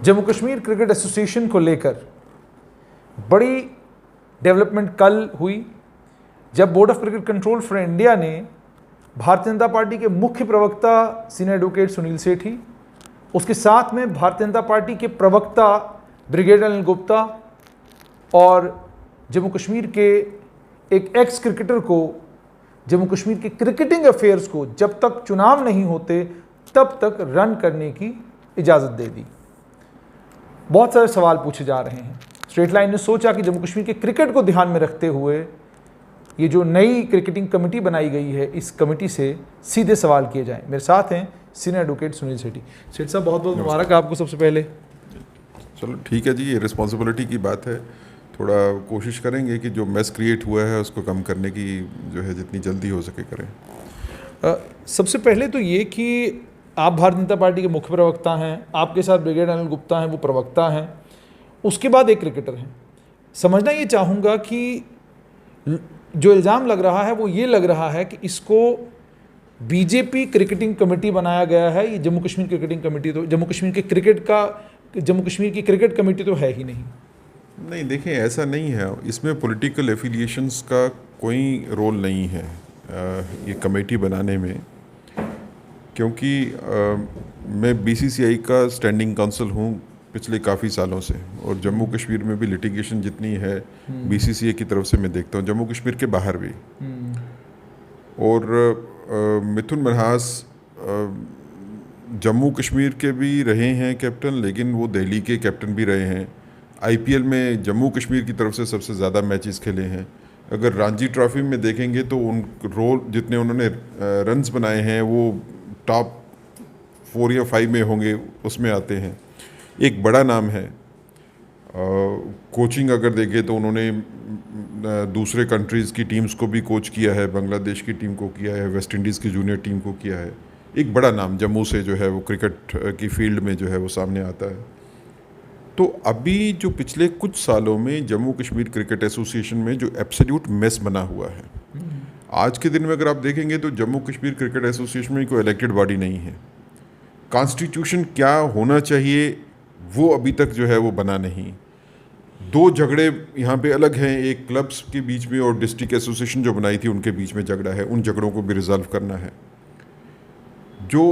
Jammu Kashmir cricket association को लेकर बड़ी डेवलपमेंट कल हुई जब board of cricket control for India ने भारतीय जनता पार्टी के मुख्य प्रवक्ता सीनियर एडवोकेट सुनील सेठी, उसके साथ में भारतीय जनता पार्टी के प्रवक्ता ब्रिगेडियर अनिल गुप्ता और जम्मू कश्मीर के एक एक्स क्रिकेटर को जम्मू कश्मीर के क्रिकेटिंग अफेयर्स को जब तक चुनाव नहीं होते तब तक रन करने की इजाज़त दे दी। बहुत सारे सवाल पूछे जा रहे हैं। स्ट्रेट लाइन ने सोचा कि जम्मू कश्मीर के क्रिकेट को ध्यान में रखते हुए ये जो नई क्रिकेटिंग कमेटी बनाई गई है, इस कमेटी से सीधे सवाल किए जाएं। मेरे साथ हैं सीनियर एडवोकेट सुनील सेठी। सेठ साहब, बहुत बहुत मुबारक आपको सबसे पहले। चलो ठीक है जी, ये रिस्पॉन्सिबिलिटी की बात है। थोड़ा कोशिश करेंगे कि जो मेस क्रिएट हुआ है उसको कम करने की जो है जितनी जल्दी हो सके करें। सबसे पहले तो ये कि आप भारतीय जनता पार्टी के मुख्य प्रवक्ता हैं, आपके साथ ब्रिगेडियर अनिल गुप्ता हैं, वो प्रवक्ता हैं, उसके बाद एक क्रिकेटर हैं। समझना ये चाहूँगा कि जो इल्ज़ाम लग रहा है वो ये लग रहा है कि इसको बीजेपी क्रिकेटिंग कमेटी बनाया गया है। ये जम्मू कश्मीर क्रिकेटिंग कमेटी तो जम्मू कश्मीर के क्रिकेट का जम्मू कश्मीर की क्रिकेट कमेटी तो है ही नहीं। नहीं, देखें, ऐसा नहीं है। इसमें पॉलिटिकल एफिलिएशंस का कोई रोल नहीं है ये कमेटी बनाने में, क्योंकि मैं बीसीसीआई का स्टैंडिंग काउंसिल हूँ पिछले काफ़ी सालों से, और जम्मू कश्मीर में भी लिटिगेशन जितनी है बीसीसीआई की तरफ से मैं देखता हूँ, जम्मू कश्मीर के बाहर भी। और मिथुन मनहास जम्मू कश्मीर के भी रहे हैं कैप्टन, लेकिन वो दिल्ली के कैप्टन भी रहे हैं। आईपीएल में जम्मू कश्मीर की तरफ से सबसे ज़्यादा मैचेस खेले हैं। अगर रणजी ट्रॉफी में देखेंगे तो उन रोल जितने उन्होंने रन्स बनाए हैं वो टॉप 4 या 5 में होंगे, उसमें आते हैं। एक बड़ा नाम है। कोचिंग अगर देखें तो उन्होंने दूसरे कंट्रीज़ की टीम्स को भी कोच किया है, बांग्लादेश की टीम को किया है, वेस्ट इंडीज़ की जूनियर टीम को किया है। एक बड़ा नाम जम्मू से जो है वो क्रिकेट की फील्ड में जो है वो सामने आता है। तो अभी जो पिछले कुछ सालों में जम्मू कश्मीर क्रिकेट एसोसिएशन में जो एब्सोल्यूट मेस बना हुआ है, आज के दिन में अगर आप देखेंगे तो जम्मू कश्मीर क्रिकेट एसोसिएशन में कोई इलेक्टेड बॉडी नहीं है। कॉन्स्टिट्यूशन क्या होना चाहिए वो अभी तक जो है वो बना नहीं। 2 झगड़े यहाँ पे अलग हैं, एक क्लब्स के बीच में और डिस्ट्रिक्ट एसोसिएशन जो बनाई थी उनके बीच में झगड़ा है। उन झगड़ों को भी रिजॉल्व करना है। जो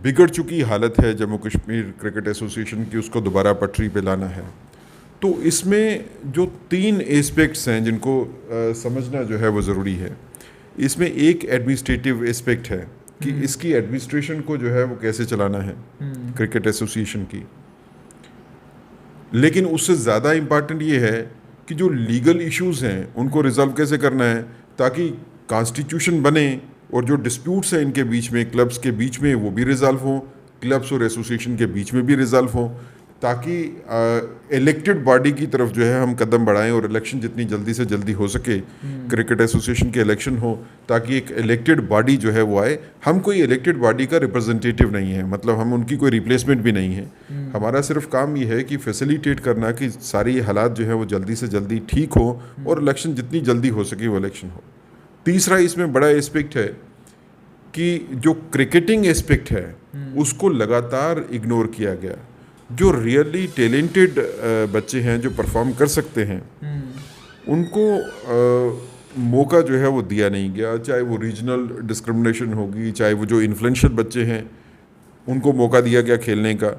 बिगड़ चुकी हालत है जम्मू कश्मीर क्रिकेट एसोसिएशन की, उसको दोबारा पटरी पे लाना है। तो इसमें जो 3 एस्पेक्ट्स हैं जिनको समझना जो है वो ज़रूरी है। इसमें एक एडमिनिस्ट्रेटिव एस्पेक्ट है कि इसकी एडमिनिस्ट्रेशन को जो है वो कैसे चलाना है क्रिकेट एसोसिएशन की। लेकिन उससे ज़्यादा इम्पॉर्टेंट ये है कि जो लीगल इश्यूज़ हैं उनको रिजॉल्व कैसे करना है, ताकि कॉन्स्टिट्यूशन बने और जो डिस्प्यूट्स हैं इनके बीच में, क्लब्स के बीच में, वो भी रिजॉल्व हों, क्लब्स और एसोसिएशन के बीच में भी रिजॉल्व हों, ताकि इलेक्टेड बॉडी की तरफ जो है हम कदम बढ़ाएं और इलेक्शन जितनी जल्दी से जल्दी हो सके, क्रिकेट एसोसिएशन के इलेक्शन हो, ताकि एक इलेक्टेड बॉडी जो है वो आए। हम कोई इलेक्टेड बॉडी का रिप्रेजेंटेटिव नहीं है, मतलब हम उनकी कोई रिप्लेसमेंट भी नहीं है। हमारा सिर्फ काम ये है कि फैसिलिटेट करना कि सारी हालात जो है वो जल्दी से जल्दी ठीक हो और इलेक्शन जितनी जल्दी हो सके वो इलेक्शन हो। तीसरा इसमें बड़ा एस्पेक्ट है कि जो क्रिकेटिंग एस्पेक्ट है उसको लगातार इग्नोर किया गया। जो रियली टैलेंटेड बच्चे हैं जो परफॉर्म कर सकते हैं उनको मौका जो है वो दिया नहीं गया। चाहे वो रीजनल डिस्क्रिमिनेशन होगी, चाहे वो जो इन्फ्लुएंशियल बच्चे हैं उनको मौका दिया गया खेलने का।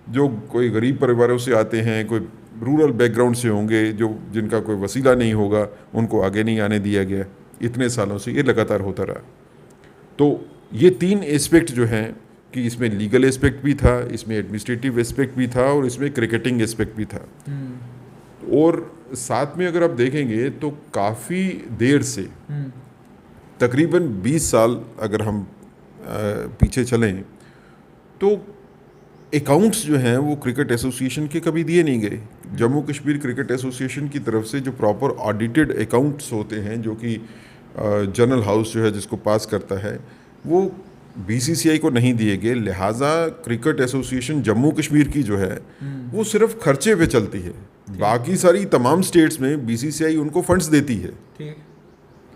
जो कोई गरीब परिवारों से आते हैं, कोई रूरल बैकग्राउंड से होंगे, जो जिनका कोई वसीला नहीं होगा, उनको आगे नहीं आने दिया गया। इतने सालों से ये लगातार होता रहा। तो ये 3 एस्पेक्ट जो हैं कि इसमें लीगल एस्पेक्ट भी था, इसमें एडमिनिस्ट्रेटिव एस्पेक्ट भी था और इसमें क्रिकेटिंग एस्पेक्ट भी था। और साथ में अगर आप देखेंगे तो काफ़ी देर से, तकरीबन 20 साल अगर हम पीछे चलें, तो अकाउंट्स जो हैं वो क्रिकेट एसोसिएशन के कभी दिए नहीं गए। जम्मू कश्मीर क्रिकेट एसोसिएशन की तरफ से जो प्रॉपर ऑडिटेड अकाउंट्स होते हैं, जो कि जनरल हाउस जो है जिसको पास करता है, वो बीसीसीआई को नहीं दिए गए। लिहाजा क्रिकेट एसोसिएशन जम्मू कश्मीर की जो है वो सिर्फ खर्चे पे चलती है। बाकी सारी तमाम स्टेट्स में बीसीसीआई उनको फंड्स देती है।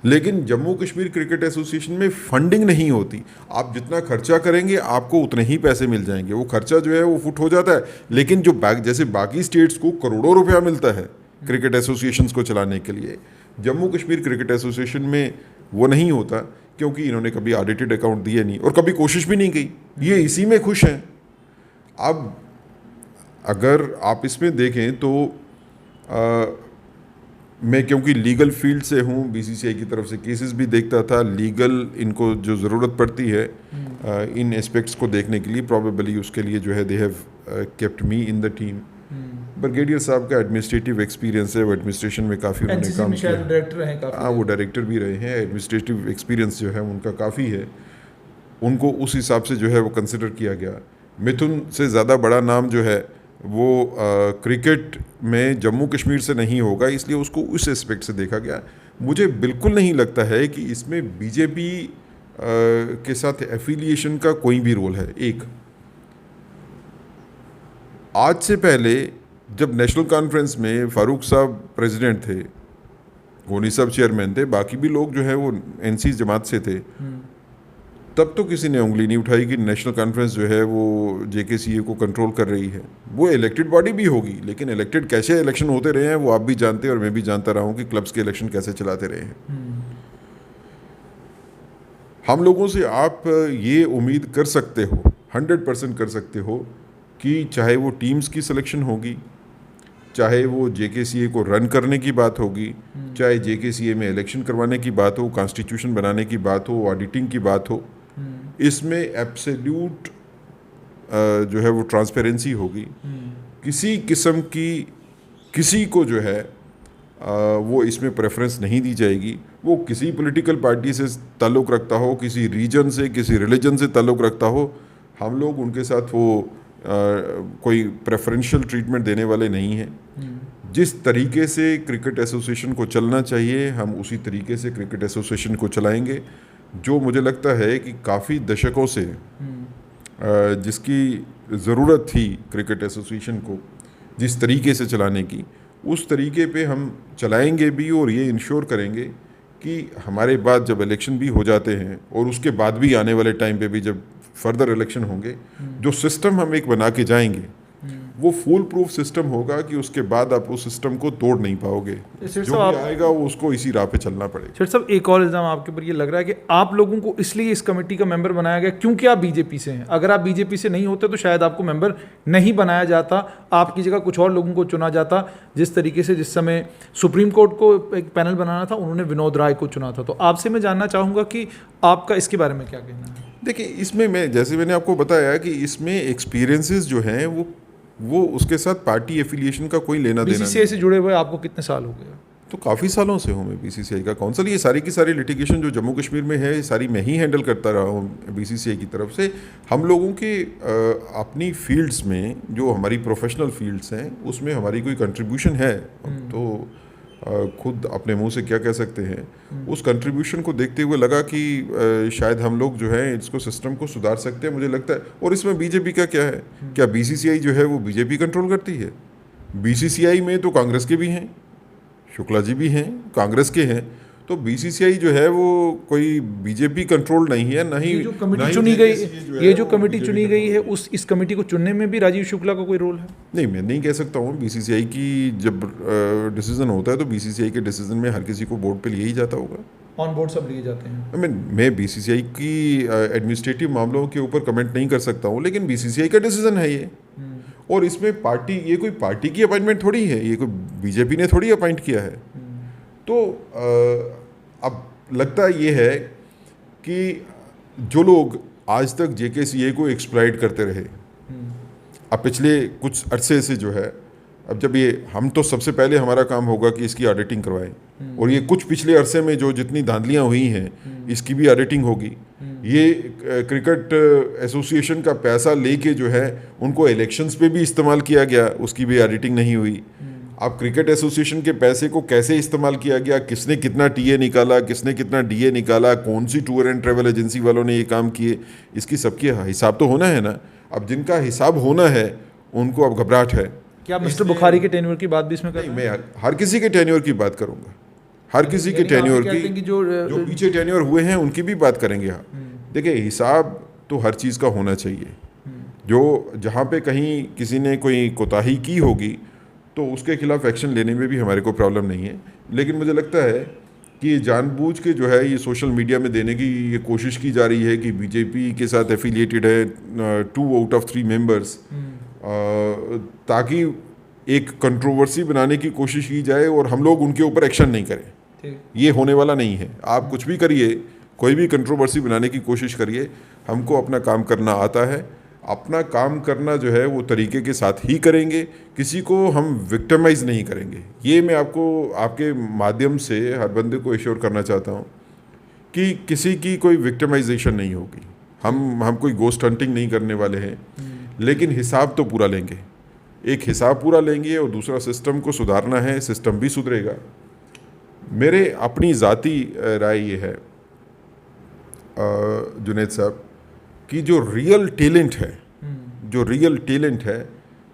लेकिन जम्मू कश्मीर क्रिकेट एसोसिएशन में फंडिंग नहीं होती। आप जितना खर्चा करेंगे आपको उतने ही पैसे मिल जाएंगे, वो खर्चा जो है वो फुट हो जाता है। लेकिन जो जैसे बाकी स्टेट्स को करोड़ों रुपया मिलता है क्रिकेट एसोसिएशंस को चलाने के लिए, जम्मू कश्मीर क्रिकेट एसोसिएशन में वो नहीं होता, क्योंकि इन्होंने कभी ऑडिटेड अकाउंट दिए नहीं और कभी कोशिश भी नहीं की। ये इसी में खुश हैं। अब अगर आप इसमें देखें तो मैं क्योंकि लीगल फील्ड से हूँ, बीसीसीआई की तरफ से केसेस भी देखता था, लीगल इनको जो ज़रूरत पड़ती है इन एस्पेक्ट्स को देखने के लिए, प्रॉबेबली उसके लिए जो है they have kept me in the team. Brigadier साहब का एडमिनिस्ट्रेटिव एक्सपीरियंस है, वो एडमिनिस्ट्रेशन में काफ़ी उन्होंने काम किया। डायरेक्टर हैं काफ़ी। हाँ, वो डायरेक्टर भी रहे हैं। एडमिनिस्ट्रेटिव एक्सपीरियंस जो है उनका काफ़ी है, उनको उस हिसाब से जो है वो कंसिडर किया गया। मिथुन से ज़्यादा बड़ा नाम जो है वो क्रिकेट में जम्मू कश्मीर से नहीं होगा, इसलिए उसको उस एस्पेक्ट से देखा गया। मुझे बिल्कुल नहीं लगता है कि इसमें बीजेपी के साथ एफिलिएशन का कोई भी रोल है। एक, आज से पहले जब नेशनल कॉन्फ्रेंस में फारूक साहब प्रेसिडेंट थे, गोनी साहब चेयरमैन थे, बाकी भी लोग जो है वो एनसी जमात से थे, तब तो किसी ने उंगली नहीं उठाई कि नेशनल कॉन्फ्रेंस जो है वो जेकेसीए को कंट्रोल कर रही है। वो इलेक्टेड बॉडी भी होगी, लेकिन इलेक्टेड कैसे इलेक्शन होते रहे हैं वो आप भी जानते हैं और मैं भी जानता रहा हूँ कि क्लब्स के इलेक्शन कैसे चलाते रहे हैं। हम लोगों से आप ये उम्मीद कर सकते हो, 100% कर सकते हो कि चाहे वो टीम्स की सिलेक्शन होगी, चाहे वो जेकेसीए को रन करने की बात होगी, चाहे जेकेसीए में इलेक्शन करवाने की बात हो, कॉन्स्टिट्यूशन बनाने की बात हो, ऑडिटिंग की बात हो, इसमें एब्सोल्यूट जो है वो ट्रांसपेरेंसी होगी। किसी किस्म की किसी को जो है वो इसमें प्रेफरेंस नहीं दी जाएगी। वो किसी पॉलिटिकल पार्टी से ताल्लुक़ रखता हो, किसी रीजन से, किसी रिलीजन से ताल्लुक़ रखता हो, हम लोग उनके साथ वो कोई प्रेफरेंशियल ट्रीटमेंट देने वाले नहीं हैं। जिस तरीके से क्रिकेट एसोसिएशन को चलना चाहिए हम उसी तरीके से क्रिकेट एसोसिएशन को चलाएंगे। जो मुझे लगता है कि काफ़ी दशकों से जिसकी ज़रूरत थी क्रिकेट एसोसिएशन को जिस तरीके से चलाने की, उस तरीके पे हम चलाएंगे भी और ये इंश्योर करेंगे कि हमारे बाद जब इलेक्शन भी हो जाते हैं और उसके बाद भी आने वाले टाइम पे भी जब फर्दर इलेक्शन होंगे, जो सिस्टम हम एक बना के जाएंगे वो फुल प्रूफ सिस्टम होगा कि उसके बाद आप उस सिस्टम को तोड़ नहीं पाओगे। जो भी आएगा वो उसको इसी राह पे चलना पड़ेगा। शेर साहब, एक और इल्ज़ाम आपके ऊपर ये लग रहा है कि आप लोगों को इसलिए इस कमेटी का मेंबर बनाया गया क्योंकि आप बीजेपी से हैं। अगर आप बीजेपी से नहीं होते तो शायद आपको मेंबर नहीं बनाया जाता, आपकी जगह कुछ और लोगों को चुना जाता। जिस तरीके से जिस समय सुप्रीम कोर्ट को एक पैनल बनाना था, उन्होंने विनोद राय को चुना था। तो आपसे मैं जानना चाहूँगा कि आपका इसके बारे में क्या कहना है? देखिए, इसमें मैं जैसे मैंने आपको बताया कि इसमें एक्सपीरियंसेस जो हैं वो उसके साथ पार्टी एफिलिएशन का कोई लेना देना। बीसीसीआई से जुड़े हुए आपको कितने साल हो गए? तो काफ़ी सालों से हूँ मैं बीसीसीआई का काउंसिल। ये सारी की सारी लिटिगेशन जो जम्मू कश्मीर में है, सारी मैं ही हैंडल करता रहा हूँ बीसीसीआई की तरफ से। हम लोगों के अपनी फील्ड्स में जो हमारी प्रोफेशनल फील्ड्स हैं उसमें हमारी कोई कंट्रीब्यूशन है तो खुद अपने मुंह से क्या कह सकते हैं। उस कंट्रीब्यूशन को देखते हुए लगा कि शायद हम लोग जो है इसको सिस्टम को सुधार सकते हैं, मुझे लगता है। और इसमें बीजेपी का क्या है? क्या बीसीसीआई जो है वो बीजेपी कंट्रोल करती है? बीसीसीआई में तो कांग्रेस के भी हैं, शुक्ला जी भी हैं, कांग्रेस के हैं। तो बीसीसीआई जो है वो कोई बीजेपी कंट्रोल नहीं है, नहीं। ये जो कमेटी चुनी गई, ये जो कमेटी चुनी गई है, इस कमेटी को चुनने में भी राजीव शुक्ला का कोई रोल है? नहीं, मैं नहीं कह सकता हूँ। बीसीसीआई की जब डिसीजन होता है तो बीसीसीआई के डिसीजन में हर किसी को बोर्ड पे लिए ही जाता होगा। ऑन बोर्ड सब लिए जाते हैं। मैं बीसीसीआई की एडमिनिस्ट्रेटिव मामलों के ऊपर कमेंट नहीं कर सकता हूँ, लेकिन बीसीसीआई का डिसीजन है ये। और इसमें पार्टी, ये कोई पार्टी की अपॉइंटमेंट थोड़ी है, ये कोई बीजेपी ने थोड़ी अपॉइंट किया है। तो अब लगता ये है कि जो लोग आज तक जेकेसीए को एक्सप्लॉइट करते रहे, अब पिछले कुछ अरसे से जो है, अब जब ये हम तो सबसे पहले हमारा काम होगा कि इसकी ऑडिटिंग करवाएं, और ये कुछ पिछले अरसे में जो जितनी धांधलियाँ हुई हैं इसकी भी ऑडिटिंग होगी। ये क्रिकेट एसोसिएशन का पैसा लेके जो है उनको इलेक्शंस पे भी इस्तेमाल किया गया, उसकी भी ऑडिटिंग नहीं हुई। अब क्रिकेट एसोसिएशन के पैसे को कैसे इस्तेमाल किया गया, किसने कितना टीए निकाला, किसने कितना डीए निकाला, कौन सी टूर एंड ट्रैवल एजेंसी वालों ने ये काम किए, इसकी सबकी हिसाब तो होना है ना। अब जिनका हिसाब होना है उनको अब घबराहट है। क्या मिस्टर बुखारी के टेन्योर की बात भी इसमें करें? मैं हर किसी के टेन्योर की बात करूंगा। हर किसी के यानी आप ये टेन्योर कहते हैं की कि जो पीछे टेन्योर हुए हैं उनकी भी बात करेंगे। हाँ, देखिए हिसाब तो हर चीज़ का होना चाहिए। जो जहाँ पे कहीं किसी ने कोई कोताही की होगी तो उसके खिलाफ एक्शन लेने में भी हमारे को प्रॉब्लम नहीं है, लेकिन मुझे लगता है कि ये जानबूझ के जो है ये सोशल मीडिया में देने की ये कोशिश की जा रही है कि बीजेपी के साथ एफिलिएटेड है 2 आउट ऑफ 3 मेंबर्स, ताकि एक कंट्रोवर्सी बनाने की कोशिश की जाए और हम लोग उनके ऊपर एक्शन नहीं करें। ये होने वाला नहीं है। आप कुछ भी करिए, कोई भी कंट्रोवर्सी बनाने की कोशिश करिए, हमको अपना काम करना आता है। अपना काम करना जो है वो तरीके के साथ ही करेंगे, किसी को हम विक्टिमाइज नहीं करेंगे। ये मैं आपको आपके माध्यम से हर बंदे को एश्योर करना चाहता हूँ कि किसी की कोई विक्टिमाइजेशन नहीं होगी। हम कोई गोस्ट हंटिंग नहीं करने वाले हैं, लेकिन हिसाब तो पूरा लेंगे। एक हिसाब पूरा लेंगे और दूसरा सिस्टम को सुधारना है, सिस्टम भी सुधरेगा। मेरे अपनी ज़ाती राय ये है जुनैद साहब कि जो रियल टैलेंट है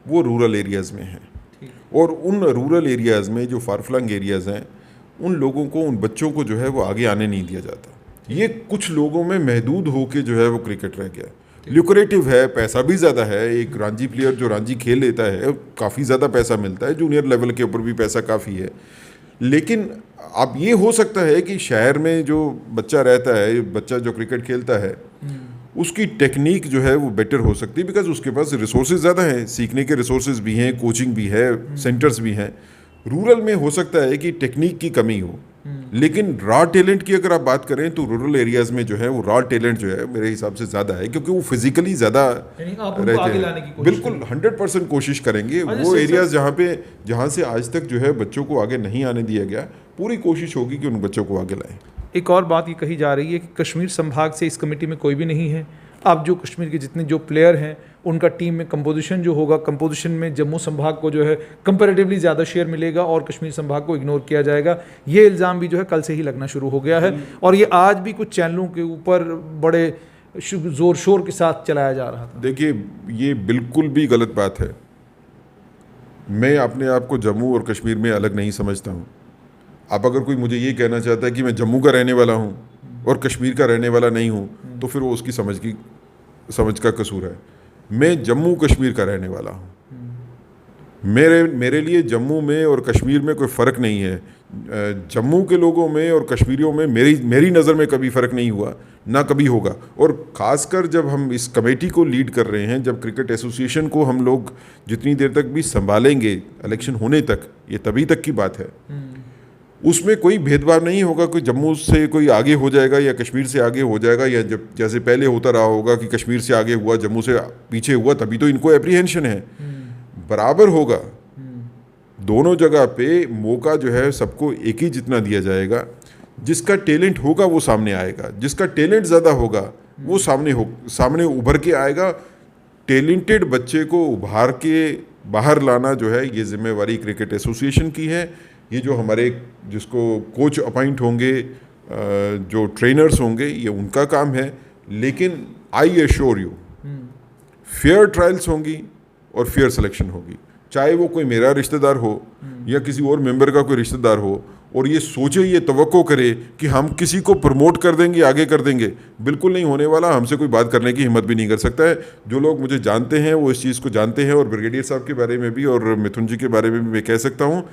वो रूरल एरियाज़ में है, और उन रूरल एरियाज़ में जो फारफ्लंग एरियाज़ हैं उन लोगों को, उन बच्चों को जो है वो आगे आने नहीं दिया जाता। ये कुछ लोगों में महदूद होके जो है वो क्रिकेट रह गया। ल्यूक्रेटिव है, पैसा भी ज़्यादा है। एक रांझी प्लेयर जो रांझी खेल लेता है काफ़ी ज़्यादा पैसा मिलता है, जूनियर लेवल के ऊपर भी पैसा काफ़ी है। लेकिन अब ये हो सकता है कि शहर में जो बच्चा रहता है, बच्चा जो क्रिकेट खेलता है, उसकी टेक्निक जो है वो बेटर हो सकती है, बिकॉज उसके पास रिसोर्सेज ज़्यादा हैं, सीखने के रिसोर्सेज भी हैं, कोचिंग भी है, सेंटर्स भी हैं। रूरल में हो सकता है कि टेक्निक की कमी हो, लेकिन रॉ टैलेंट की अगर आप बात करें तो रूरल एरियाज़ में जो है वो रॉ टैलेंट जो है मेरे हिसाब से ज़्यादा है, क्योंकि वो फिजिकली ज़्यादा रहते हैं। बिल्कुल 100% कोशिश करेंगे। वो एरियाज़ जहाँ से आज तक जो है बच्चों को आगे नहीं आने दिया गया, पूरी कोशिश होगी कि उन बच्चों को आगे लाएं। एक और बात ये कही जा रही है कि कश्मीर संभाग से इस कमेटी में कोई भी नहीं है। अब जो कश्मीर के जितने जो प्लेयर हैं उनका टीम में कंपोजिशन जो होगा, कंपोजिशन में जम्मू संभाग को जो है कंपैरेटिवली ज़्यादा शेयर मिलेगा और कश्मीर संभाग को इग्नोर किया जाएगा। ये इल्ज़ाम भी जो है कल से ही लगना शुरू हो गया है, और ये आज भी कुछ चैनलों के ऊपर बड़े ज़ोर शोर के साथ चलाया जा रहा था। देखिए ये बिल्कुल भी गलत बात है। मैं अपने आप को जम्मू और कश्मीर में अलग नहीं समझता हूँ। अब अगर कोई मुझे ये कहना चाहता है कि मैं जम्मू का रहने वाला हूँ और कश्मीर का रहने वाला नहीं हूँ, तो फिर वो उसकी समझ का कसूर है। मैं जम्मू कश्मीर का रहने वाला हूँ। मेरे लिए जम्मू में और कश्मीर में कोई फ़र्क नहीं है। जम्मू के लोगों में और कश्मीरियों में मेरी नज़र में कभी फ़र्क नहीं हुआ, ना कभी होगा। और ख़ासकर जब हम इस कमेटी को लीड कर रहे हैं, जब क्रिकेट एसोसिएशन को हम लोग जितनी देर तक भी संभालेंगे इलेक्शन होने तक, ये तभी तक की बात है। उसमें कोई भेदभाव नहीं होगा, कोई जम्मू से कोई आगे हो जाएगा या कश्मीर से आगे हो जाएगा, या जब जैसे पहले होता रहा होगा कि कश्मीर से आगे हुआ, जम्मू से पीछे हुआ, तभी तो इनको एप्रीहेंशन है। बराबर होगा। दोनों जगह पे मौका जो है सबको एक ही जितना दिया जाएगा। जिसका टैलेंट होगा वो सामने आएगा, जिसका टैलेंट ज़्यादा होगा वो सामने उभर के आएगा। टैलेंटेड बच्चे को उभार के बाहर लाना जो है ये जिम्मेवारी क्रिकेट एसोसिएशन की है। ये जो हमारे जिसको कोच अपॉइंट होंगे, जो ट्रेनर्स होंगे, ये उनका काम है। लेकिन I assure you, fair trials होंगी और फेयर सिलेक्शन होगी। चाहे वो कोई मेरा रिश्तेदार हो या किसी और मेंबर का कोई रिश्तेदार हो, और ये सोचे, ये तवक्को करे कि हम किसी को प्रमोट कर देंगे, आगे कर देंगे, बिल्कुल नहीं होने वाला। हमसे कोई बात करने की हिम्मत भी नहीं कर सकता है। जो लोग मुझे जानते हैं वो इस चीज़ को जानते हैं, और ब्रिगेडियर साहब के बारे में भी और मिथुन जी के बारे में भी मैं कह सकता हूँ,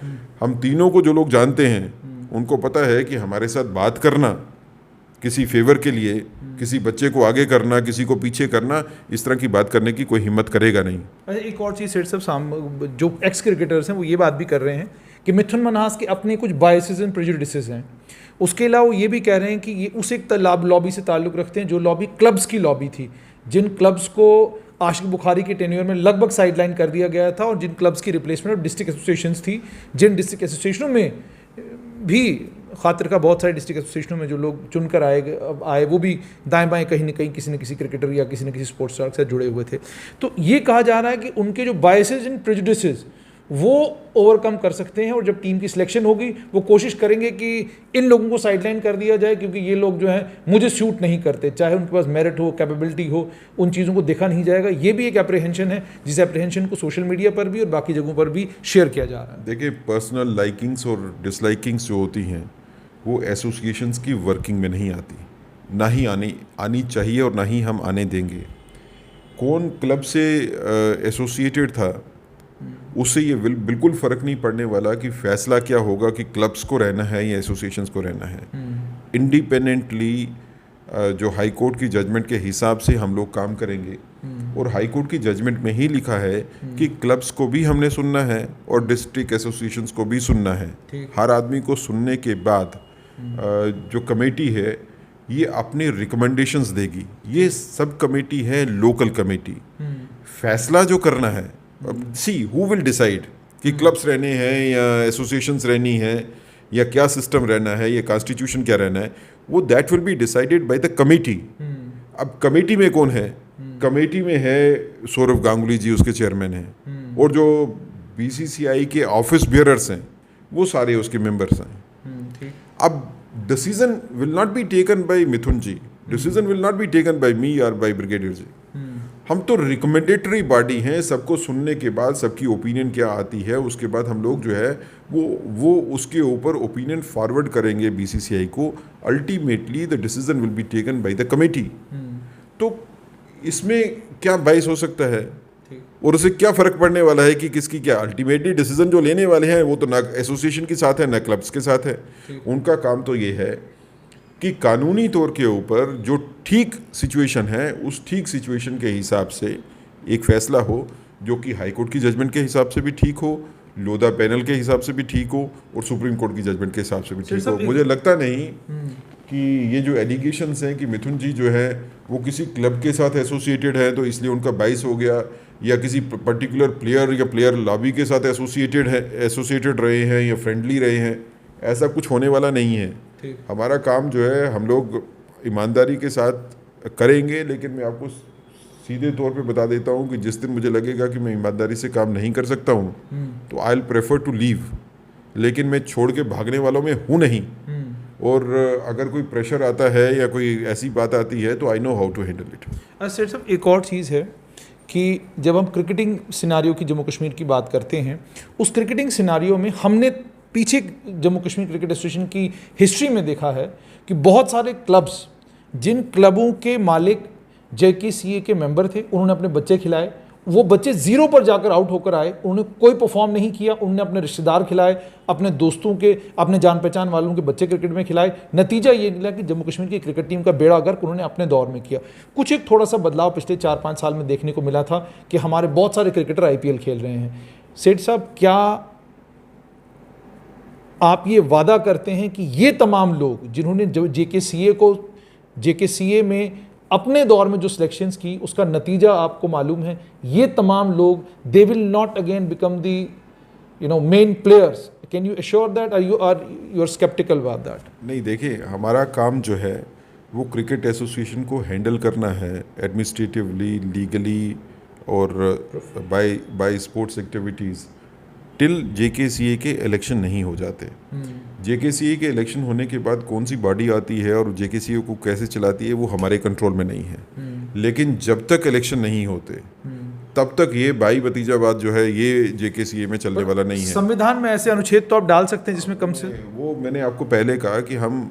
हम तीनों को जो लोग जानते हैं उनको पता है कि हमारे साथ बात करना, किसी फेवर के लिए किसी बच्चे को आगे करना, किसी को पीछे करना, इस तरह की बात करने की कोई हिम्मत करेगा नहीं। अच्छा, एक और चीज़ सेठ साहब, जो एक्स क्रिकेटर्स हैं वो ये बात भी कर रहे हैं कि मिथुन मन्हास के अपने कुछ बायसेस एंड प्रेजुडिसेस हैं। उसके अलावा वो ये भी कह रहे हैं कि ये उस एक लॉबी से ताल्लुक़ रखते हैं जो लॉबी क्लब्स की लॉबी थी, जिन क्लब्स को आशिक बुखारी के टेन्योर में लगभग साइडलाइन कर दिया गया था, और जिन क्लब्स की रिप्लेसमेंट ऑफ डिस्ट्रिक्ट एसोसिएशंस थी, जिन डिस्ट्रिक्ट एसोसिएशनों में भी खातिर का बहुत सारे डिस्ट्रिक्ट एसोसिएशनों में जो लोग चुनकर आए वो भी दाएं बाएं कहीं ना कहीं किसी न किसी क्रिकेटर या किसी न किसी स्पोर्ट्स स्टार के साथ जुड़े हुए थे। तो ये कहा जा रहा है कि उनके जो बायसेस एंड प्रेजुडिसेस वो ओवरकम कर सकते हैं, और जब टीम की सिलेक्शन होगी वो कोशिश करेंगे कि इन लोगों को साइडलाइन कर दिया जाए, क्योंकि ये लोग जो हैं मुझे सूट नहीं करते, चाहे उनके पास मेरिट हो, कैपेबिलिटी हो, उन चीज़ों को देखा नहीं जाएगा। ये भी एक एप्रीहेंशन है, जिस एप्रीहेंशन को सोशल मीडिया पर भी और बाकी जगहों पर भी शेयर किया जा रहा है। देखिए, पर्सनल लाइकिंग्स और डिसलाइकिंग्स जो होती हैं वो एसोसिएशंस की वर्किंग में नहीं आती, ना ही आनी चाहिए और ना ही हम आने देंगे। कौन क्लब से एसोसिएटेड था उससे ये बिल्कुल फ़र्क नहीं पड़ने वाला कि फ़ैसला क्या होगा कि क्लब्स को रहना है या एसोसिएशंस को रहना है। इंडिपेंडेंटली जो हाई कोर्ट की जजमेंट के हिसाब से हम लोग काम करेंगे, और हाई कोर्ट की जजमेंट में ही लिखा है कि क्लब्स को भी हमने सुनना है और डिस्ट्रिक्ट एसोसिएशंस को भी सुनना है। हर आदमी को सुनने के बाद जो कमेटी है ये अपनी रिकमेंडेशंस देगी। ये सब कमेटी है लोकल कमेटी। फैसला जो करना है, सी हु विल डिसाइड कि क्लब्स रहने हैं या एसोसिएशंस रहनी है या क्या सिस्टम रहना है या कॉन्स्टिट्यूशन क्या रहना है, वो that will be decided by the committee. अब कमेटी में कौन है? कमेटी में है सौरव गांगुली जी, उसके चेयरमैन हैं, और जो बीसीसीआई के ऑफिस बियरर्स हैं वो सारे उसके मेंबर्स हैं। अब decision will not be taken by Mithun ji, decision will not be taken by me और बाय ब्रिगेडियर जी। हम तो रिकमेंडेटरी बॉडी हैं, सबको सुनने के बाद सबकी ओपिनियन क्या आती है उसके बाद हम लोग जो है वो उसके ऊपर ओपिनियन फॉरवर्ड करेंगे बीसीसीआई को। Ultimately the decision will be taken by the committee. तो इसमें क्या बाइस हो सकता है और उससे क्या फ़र्क पड़ने वाला है कि किसकी क्या? अल्टीमेटली डिसीजन जो लेने वाले हैं वो तो ना एसोसिएशन के साथ है ना क्लब्स के साथ है। उनका काम तो ये है कि कानूनी तौर के ऊपर जो ठीक सिचुएशन है उस ठीक सिचुएशन के हिसाब से एक फ़ैसला हो जो कि हाई कोर्ट की जजमेंट के हिसाब से भी ठीक हो, लोधा पैनल के हिसाब से भी ठीक हो और सुप्रीम कोर्ट की जजमेंट के हिसाब से भी ठीक हो। मुझे लगता नहीं कि ये जो एलिगेशंस हैं कि मिथुन जी जो है वो किसी क्लब के साथ एसोसिएटेड है तो इसलिए उनका बाइस हो गया, या किसी पर्टिकुलर प्लेयर या प्लेयर लॉबी के साथ एसोसिएटेड रहे हैं या फ्रेंडली रहे हैं, ऐसा कुछ होने वाला नहीं है। हमारा काम जो है हम लोग ईमानदारी के साथ करेंगे, लेकिन मैं आपको सीधे तौर पे बता देता हूँ कि जिस दिन मुझे लगेगा कि मैं ईमानदारी से काम नहीं कर सकता हूँ तो I will prefer to leave, लेकिन मैं छोड़ के भागने वालों में हूँ नहीं। और अगर कोई प्रेशर आता है या कोई ऐसी बात आती है तो I know how to handle it. सेठ साहब, एक और चीज़ है कि जब हम क्रिकेटिंग सिनारियो की जम्मू कश्मीर की बात करते हैं, उस क्रिकेटिंग सिनारियो में हमने पीछे जम्मू कश्मीर क्रिकेट एसोसिएशन की हिस्ट्री में देखा है कि बहुत सारे क्लब्स, जिन क्लबों के मालिक JKCA के मेंबर थे, उन्होंने अपने बच्चे खिलाए, वो बच्चे जीरो पर जाकर आउट होकर आए, उन्होंने कोई परफॉर्म नहीं किया, उन्होंने अपने रिश्तेदार खिलाए, अपने दोस्तों के, अपने जान पहचान वालों के बच्चे क्रिकेट में खिलाए। नतीजा ये निकला कि जम्मू कश्मीर की क्रिकेट टीम का बेड़ा गर्क उन्होंने अपने दौर में किया। कुछ एक थोड़ा सा बदलाव पिछले 4-5 साल में देखने को मिला था कि हमारे बहुत सारे क्रिकेटर IPL खेल रहे हैं। सेठ साहब, क्या आप ये वादा करते हैं कि ये तमाम लोग जिन्होंने JKCA में अपने दौर में जो सिलेक्शंस की उसका नतीजा आपको मालूम है, ये तमाम लोग they will not again become the main players? Can you assure that, you are sceptical about that? नहीं, देखिए, हमारा काम जो है वो क्रिकेट एसोसिएशन को हैंडल करना है एडमिनिस्ट्रेटिवली, लीगली और by sports activities till JKCA के इलेक्शन नहीं हो जाते। JKCA के इलेक्शन होने के बाद कौन सी बॉडी आती है और JKCA को कैसे चलाती है वो हमारे कंट्रोल में नहीं है। लेकिन जब तक इलेक्शन नहीं होते तब तक ये भाई भतीजावाद जो है ये JKCA में चलने वाला नहीं है। संविधान में ऐसे अनुच्छेद तो आप डाल सकते हैं जिसमें कम से वो मैंने आपको पहले कहा कि हम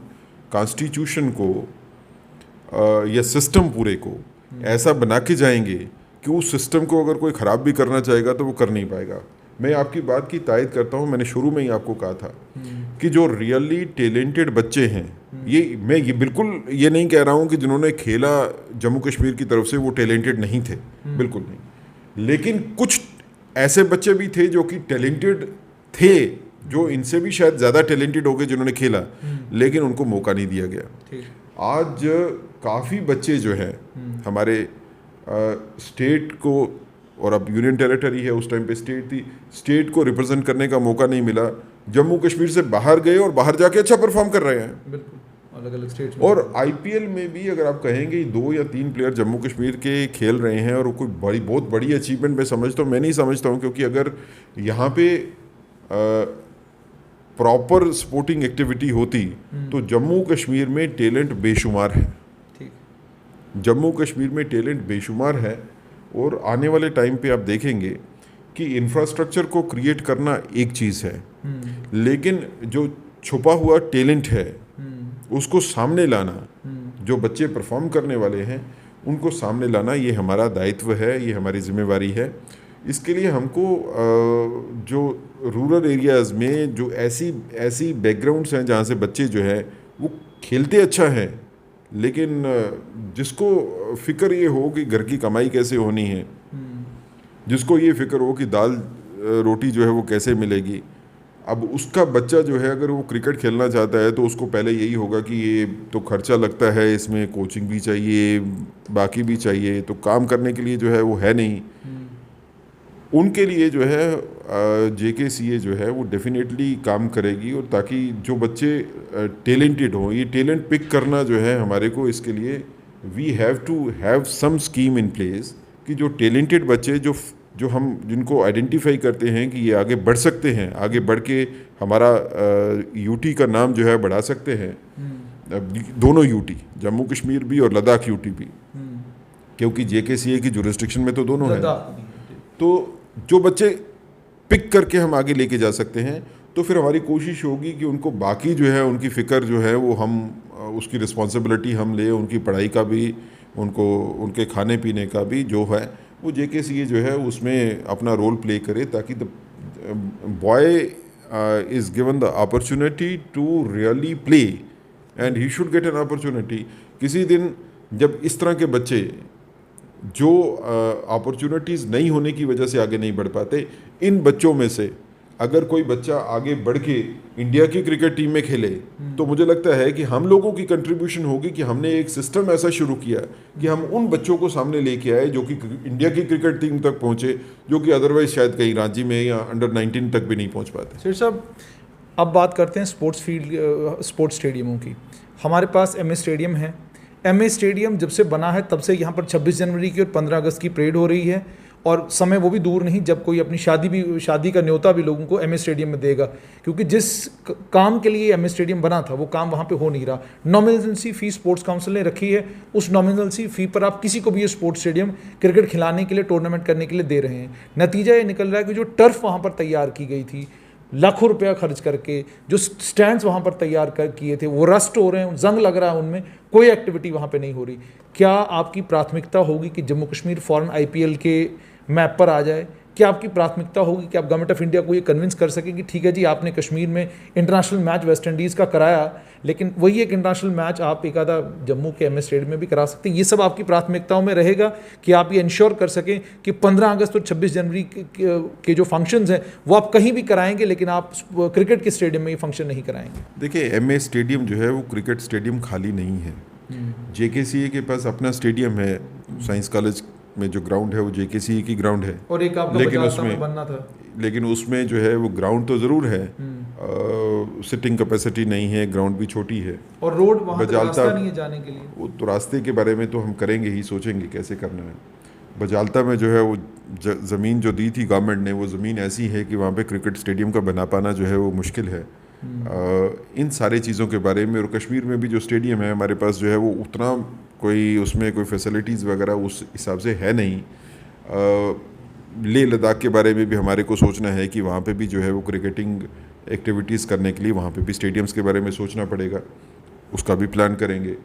कॉन्स्टिट्यूशन को या सिस्टम पूरे को ऐसा बना के जाएंगे कि उस सिस्टम को अगर कोई ख़राब भी करना चाहेगा तो वो कर नहीं पाएगा। मैं आपकी बात की तायद करता हूँ, मैंने शुरू में ही आपको कहा था कि जो रियली टैलेंटेड बच्चे हैं, मैं ये बिल्कुल ये नहीं कह रहा हूँ कि जिन्होंने खेला जम्मू कश्मीर की तरफ से वो टैलेंटेड नहीं थे, बिल्कुल नहीं। लेकिन कुछ ऐसे बच्चे भी थे जो कि टैलेंटेड थे, जो इनसे भी शायद ज़्यादा टैलेंटेड हो गए जिन्होंने खेला, लेकिन उनको मौका नहीं दिया गया। आज काफ़ी बच्चे जो हैं हमारे स्टेट को, और अब यूनियन टेरिटरी है, उस टाइम पे स्टेट थी, स्टेट को रिप्रेजेंट करने का मौका नहीं मिला, जम्मू कश्मीर से बाहर गए और बाहर जाके अच्छा परफॉर्म कर रहे हैं। बिल्कुल, अलग-अलग स्टेट्स में। और IPL में भी अगर आप कहेंगे 2 या 3 प्लेयर जम्मू कश्मीर के खेल रहे हैं और कोई बहुत बड़ी अचीवमेंट मैं समझता हूँ, मैं नहीं समझता हूँ, क्योंकि अगर यहाँ पे प्रॉपर स्पोर्टिंग एक्टिविटी होती तो जम्मू कश्मीर में टैलेंट बेशुमार है। जम्मू कश्मीर में टैलेंट बेशुमार है और आने वाले टाइम पे आप देखेंगे कि इंफ्रास्ट्रक्चर को क्रिएट करना एक चीज़ है, लेकिन जो छुपा हुआ टैलेंट है उसको सामने लाना, जो बच्चे परफॉर्म करने वाले हैं उनको सामने लाना, ये हमारा दायित्व है, ये हमारी जिम्मेवारी है। इसके लिए हमको जो रूरल एरियाज़ में जो ऐसी बैकग्राउंड्स हैं जहाँ से बच्चे जो है वो खेलते अच्छा है, लेकिन जिसको फ़िक्र ये हो कि घर की कमाई कैसे होनी है, जिसको ये फ़िक्र हो कि दाल रोटी जो है वो कैसे मिलेगी, अब उसका बच्चा जो है अगर वो क्रिकेट खेलना चाहता है तो उसको पहले यही होगा कि ये तो खर्चा लगता है, इसमें कोचिंग भी चाहिए, बाकी भी चाहिए, तो काम करने के लिए जो है वो है नहीं। उनके लिए जो है JKCA जो है वो डेफिनेटली काम करेगी, और ताकि जो बच्चे टैलेंटेड हों, ये टैलेंट पिक करना जो है हमारे को, इसके लिए we have to have some scheme in place कि जो टैलेंटेड बच्चे जो हम जिनको आइडेंटिफाई करते हैं कि ये आगे बढ़ सकते हैं, आगे बढ़ के हमारा यूटी का नाम जो है बढ़ा सकते हैं, दोनों यूटी, जम्मू कश्मीर भी और लद्दाख यूटी भी, क्योंकि JKCA की जुरिस्डिक्शन में तो दोनों हैं, तो जो बच्चे पिक करके हम आगे लेके जा सकते हैं, तो फिर हमारी कोशिश होगी कि उनको बाकी जो है उनकी फ़िक्र जो है वो हम उसकी रिस्पॉन्सिबिलिटी हम ले, उनकी पढ़ाई का भी, उनको उनके खाने पीने का भी जो है वो JKCA जो है उसमें अपना रोल प्ले करे, ताकि the boy is given the opportunity to really play and he should get an opportunity. किसी दिन जब इस तरह के बच्चे जो अपॉर्चुनिटीज़ नहीं होने की वजह से आगे नहीं बढ़ पाते, इन बच्चों में से अगर कोई बच्चा आगे बढ़ के इंडिया की क्रिकेट टीम में खेले, तो मुझे लगता है कि हम लोगों की कंट्रीब्यूशन होगी कि हमने एक सिस्टम ऐसा शुरू किया कि हम उन बच्चों को सामने लेके आए जो कि इंडिया की क्रिकेट टीम तक पहुंचे, जो कि अदरवाइज शायद कहीं रांची में या अंडर 19 तक भी नहीं पहुंच पाते। सर साहब, अब बात करते हैं स्पोर्ट्स स्टेडियमों की। हमारे पास MS स्टेडियम है। MS स्टेडियम जब से बना है तब से यहाँ पर 26 जनवरी की और 15 अगस्त की परेड हो रही है, और समय वो भी दूर नहीं जब कोई अपनी शादी का न्योता भी लोगों को MS स्टेडियम में देगा, क्योंकि जिस काम के लिए MS स्टेडियम बना था वो काम वहाँ पे हो नहीं रहा। नॉमिनल सी फी स्पोर्ट्स काउंसिल ने रखी है, उस नॉमिनल सी फी पर आप किसी को भी ये स्पोर्ट्स स्टेडियम क्रिकेट खिलाने के लिए, टूर्नामेंट करने के लिए दे रहे हैं। नतीजा ये निकल रहा है कि जो टर्फ वहाँ पर तैयार की गई थी, लाखों रुपया खर्च करके जो स्टैंड्स वहाँ पर तैयार किए थे, वो रस्ट हो रहे हैं, जंग लग रहा है उनमें, कोई एक्टिविटी वहाँ पे नहीं हो रही। क्या आपकी प्राथमिकता होगी कि जम्मू कश्मीर फॉरन IPL के मैप पर आ जाए? क्या आपकी प्राथमिकता होगी कि आप गवर्नमेंट ऑफ इंडिया को ये कन्विंस कर सकें कि ठीक है जी, आपने कश्मीर में इंटरनेशनल मैच वेस्ट इंडीज़ का कराया, लेकिन वही एक इंटरनेशनल मैच आप एक आधा जम्मू के MS स्टेडियम में भी करा सकते हैं? ये सब आपकी प्राथमिकताओं में रहेगा कि आप ये इंश्योर कर सकें कि 15 अगस्त और 26 जनवरी के जो फंक्शंस हैं वो आप कहीं भी कराएंगे, लेकिन आप क्रिकेट के स्टेडियम में ये फंक्शन नहीं कराएंगे? देखिए, MS स्टेडियम जो है वो क्रिकेट स्टेडियम खाली नहीं है। JKCA के पास अपना स्टेडियम है, साइंस कॉलेज में जो ग्राउंड है वो JKCA की ग्राउंड है, और एक आपका बजालता में बनना था, लेकिन उसमें जो है वो ग्राउंड तो ज़रूर है, सिटिंग कैपेसिटी नहीं है, ग्राउंड भी छोटी है, और रोड वहाँ तक रास्ता नहीं है जाने के लिए। वो तो रास्ते के बारे में तो हम करेंगे ही, सोचेंगे कैसे करना है। बजालता में जो है वो ज़मीन जो दी थी गवर्नमेंट ने, वो ज़मीन ऐसी है कि वहाँ पे क्रिकेट स्टेडियम का बना पाना जो है वो मुश्किल है। इन सारे चीज़ों के बारे में, और कश्मीर में भी जो स्टेडियम है हमारे पास जो है वो उतना कोई उसमें कोई फैसिलिटीज़ वगैरह उस हिसाब से है नहीं। लेह लद्दाख के बारे में भी हमारे को सोचना है कि वहाँ पे भी जो है वो क्रिकेटिंग एक्टिविटीज़ करने के लिए वहाँ पे भी स्टेडियम्स के बारे में सोचना पड़ेगा, उसका भी प्लान करेंगे।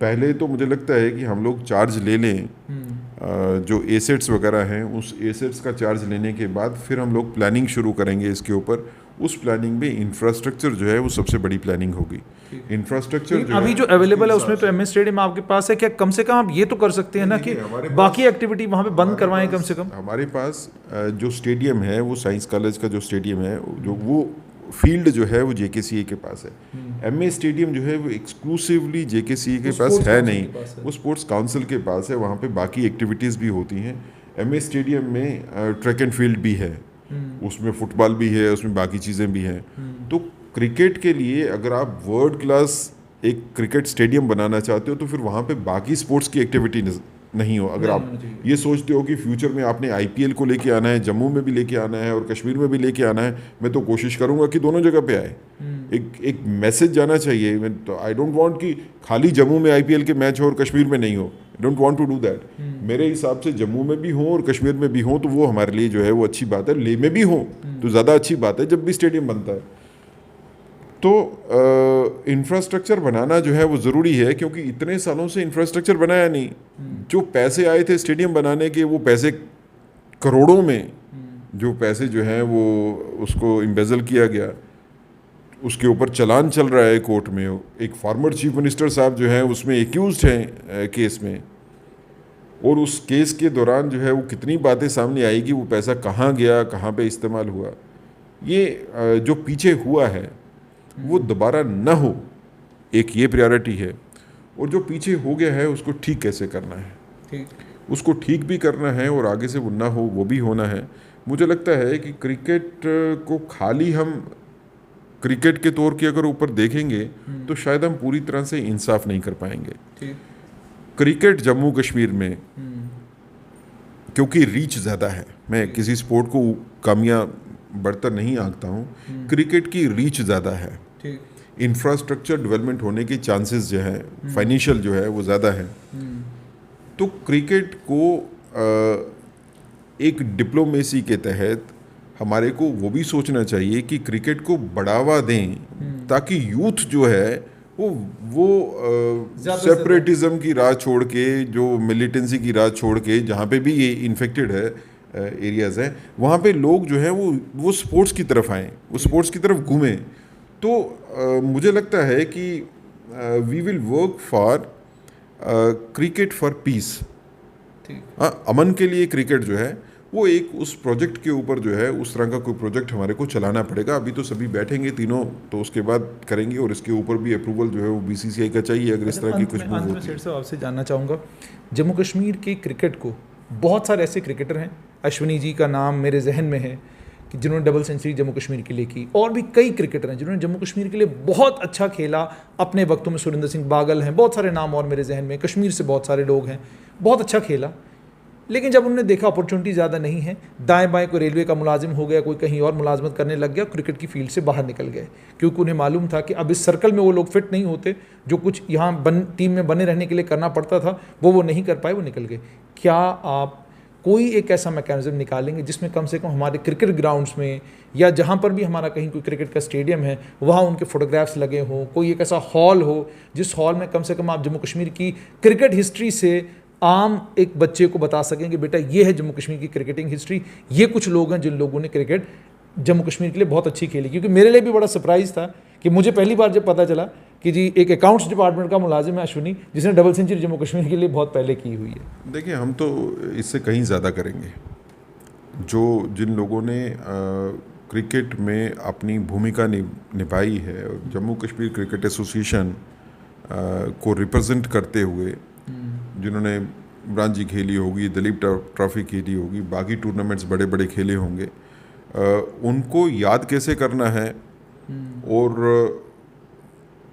पहले तो मुझे लगता है कि हम लोग चार्ज ले लें, जो एसेट्स वगैरह हैं उस एसेट्स का चार्ज लेने के बाद फिर हम लोग प्लानिंग शुरू करेंगे इसके ऊपर। उस प्लानिंग में इंफ्रास्ट्रक्चर जो है वो सबसे बड़ी प्लानिंग होगी। इंफ्रास्ट्रक्चर जो अभी जो अवेलेबल है उसमें तो MS स्टेडियम आपके पास है, क्या कम से कम आप ये तो कर सकते हैं ना कि बाकी एक्टिविटी वहाँ पे बंद करवाएं कम से कम? हमारे पास जो स्टेडियम है वो साइंस कॉलेज का जो स्टेडियम है, जो वो फील्ड जो है वो JKCA के पास है। MS स्टेडियम जो है वो एक्सक्लूसिवली JKCA के पास है नहीं, वो स्पोर्ट्स काउंसिल के पास है, वहाँ पे बाकी एक्टिविटीज़ भी होती हैं। MS स्टेडियम में ट्रैक एंड फील्ड भी है, उसमें फुटबॉल भी है, उसमें बाकी चीज़ें भी हैं। तो क्रिकेट के लिए अगर आप वर्ल्ड क्लास एक क्रिकेट स्टेडियम बनाना चाहते हो तो फिर वहाँ पे बाकी स्पोर्ट्स की एक्टिविटी नहीं हो। अगर आप ये सोचते हो कि फ्यूचर में आपने IPL को लेके आना है, जम्मू में भी लेके आना है और कश्मीर में भी लेके आना है, मैं तो कोशिश करूंगा कि दोनों जगह पे आए। एक मैसेज जाना चाहिए। मैं तो आई डोंट वांट कि खाली जम्मू में IPL के मैच हो और कश्मीर में नहीं हो। I don't want to do that. मेरे हिसाब से जम्मू में भी हो और कश्मीर में भी हो तो वो हमारे लिए जो है वो अच्छी बात है। लेह में भी हो तो ज़्यादा अच्छी बात है जब भी स्टेडियम बनता है। तो इंफ्रास्ट्रक्चर बनाना जो है वो ज़रूरी है, क्योंकि इतने सालों से इंफ्रास्ट्रक्चर बनाया नहीं। जो पैसे आए थे स्टेडियम बनाने के, वो पैसे करोड़ों में जो पैसे जो हैं वो उसको इम्बेजल किया गया, उसके ऊपर चलान चल रहा है कोर्ट में। एक फॉर्मर चीफ मिनिस्टर साहब जो हैं उसमें एक्यूज्ड हैं केस में, और उस केस के दौरान जो है वो कितनी बातें सामने आएगी, वो पैसा कहाँ गया, कहाँ पे इस्तेमाल हुआ। ये जो पीछे हुआ है वो दोबारा न हो, एक ये प्रायोरिटी है। और जो पीछे हो गया है उसको ठीक कैसे करना है, ठीक, उसको ठीक भी करना है और आगे से वो ना हो वो भी होना है। मुझे लगता है कि क्रिकेट को खाली हम क्रिकेट के तौर के अगर ऊपर देखेंगे तो शायद हम पूरी तरह से इंसाफ नहीं कर पाएंगे। ठीक, क्रिकेट जम्मू कश्मीर में क्योंकि रीच ज़्यादा है, मैं किसी स्पोर्ट को कामियां बढ़तर नहीं आंकता हूँ, क्रिकेट की रीच ज़्यादा है, ठीक, इंफ्रास्ट्रक्चर डेवलपमेंट होने के चांसेस जो है, फाइनेंशियल जो है वो ज़्यादा है। तो क्रिकेट को एक डिप्लोमेसी के तहत हमारे को वो भी सोचना चाहिए कि क्रिकेट को बढ़ावा दें, ताकि यूथ जो है वो सेपरेटिज्म की राह छोड़ के, जो मिलिटेंसी की राह छोड़ के, जहाँ पे भी ये इन्फेक्टेड है एरियाज़ हैं, वहाँ पे लोग जो हैं वो स्पोर्ट्स की तरफ आएँ, वो स्पोर्ट्स की तरफ घूमें। तो मुझे लगता है कि we will work for cricket for peace. अमन के लिए क्रिकेट जो है वो एक उस प्रोजेक्ट के ऊपर जो है उस तरह का कोई प्रोजेक्ट हमारे को चलाना पड़ेगा। अभी तो सभी बैठेंगे तीनों, तो उसके बाद करेंगे, और इसके ऊपर भी अप्रूवल जो है वो बीसीसीआई का चाहिए अगर इस तरह की कुछ मूव होती है। मैं आपसे जानना चाहूँगा, जम्मू कश्मीर के क्रिकेट को बहुत सारे ऐसे क्रिकेटर हैं, अश्विनी जी का नाम मेरे जहन में है कि जिन्होंने डबल सेंचुरी जम्मू कश्मीर के लिए की, और भी कई क्रिकेटर हैं जिन्होंने जम्मू कश्मीर के लिए बहुत अच्छा खेला अपने वक्तों में। सुरेंद्र सिंह बागल हैं, बहुत सारे नाम और मेरे जहन में, कश्मीर से बहुत सारे लोग हैं, बहुत अच्छा खेला। लेकिन जब उन्होंने देखा अपॉर्चुनिटी ज़्यादा नहीं है, दाएं बाएं, कोई रेलवे का मुलाजिम हो गया, कोई कहीं और मुलाजमत करने लग गया, क्रिकेट की फील्ड से बाहर निकल गए, क्योंकि उन्हें मालूम था कि अब इस सर्कल में वो लोग फिट नहीं होते, जो कुछ यहाँ टीम में बने रहने के लिए करना पड़ता था वो नहीं कर पाए, वो निकल गए। क्या आप कोई एक ऐसा मैकेनिज्म निकालेंगे जिसमें कम से कम हमारे क्रिकेट ग्राउंड्स में, या जहाँ पर भी हमारा कहीं कोई क्रिकेट का स्टेडियम है, वहाँ उनके फोटोग्राफ्स लगे हों, कोई एक ऐसा हॉल हो जिस हॉल में कम से कम आप जम्मू कश्मीर की क्रिकेट हिस्ट्री से आम एक बच्चे को बता सकें कि बेटा ये है जम्मू कश्मीर की क्रिकेटिंग हिस्ट्री, ये कुछ लोग हैं जिन लोगों ने क्रिकेट जम्मू कश्मीर के लिए बहुत अच्छी खेली। क्योंकि मेरे लिए भी बड़ा सरप्राइज़ था कि मुझे पहली बार जब पता चला कि जी एक अकाउंट्स डिपार्टमेंट का मुलाजिम है अश्विनी, जिसने डबल सेंचुरी जम्मू कश्मीर के लिए बहुत पहले की हुई है। देखिए, हम तो इससे कहीं ज़्यादा करेंगे। जिन लोगों ने क्रिकेट में अपनी भूमिका निभाई है, और जम्मू कश्मीर क्रिकेट एसोसिएशन को रिप्रेजेंट करते हुए जिन्होंने रणजी खेली होगी, दिलीप ट्रॉफी खेली होगी, बाकी टूर्नामेंट्स बड़े बड़े खेले होंगे, उनको याद कैसे करना है और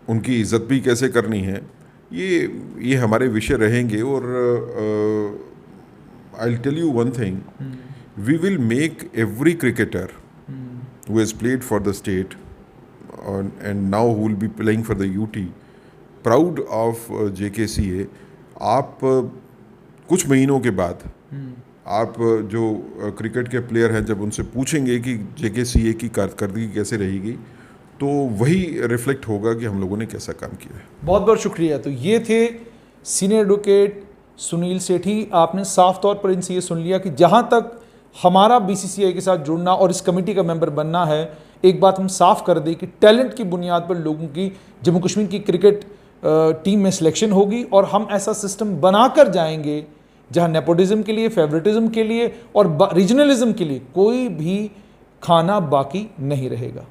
उनकी इज़्ज़त भी कैसे करनी है, ये हमारे विषय रहेंगे। और I will tell you one thing, we will make every cricketer who has played for the state and now who will be playing for the UT proud of JKCA। आप कुछ महीनों के बाद आप जो क्रिकेट के प्लेयर हैं, जब उनसे पूछेंगे कि JKCA की कारकर्दगी कैसे रहेगी, तो वही रिफ्लेक्ट होगा कि हम लोगों ने कैसा काम किया है। बहुत बहुत शुक्रिया। तो ये थे सीनियर एडवोकेट सुनील सेठी। आपने साफ तौर पर इनसे ये सुन लिया कि जहाँ तक हमारा BCCI के साथ जुड़ना और इस कमेटी का मेंबर बनना है, एक बात हम साफ कर दें कि टैलेंट की बुनियाद पर लोगों की जम्मू कश्मीर की क्रिकेट टीम में सिलेक्शन होगी, और हम ऐसा सिस्टम बनाकर जाएंगे जहां नेपोटिज्म के लिए, फेवरेटिज्म के लिए और रीजनलिज्म के लिए कोई भी खाना बाकी नहीं रहेगा।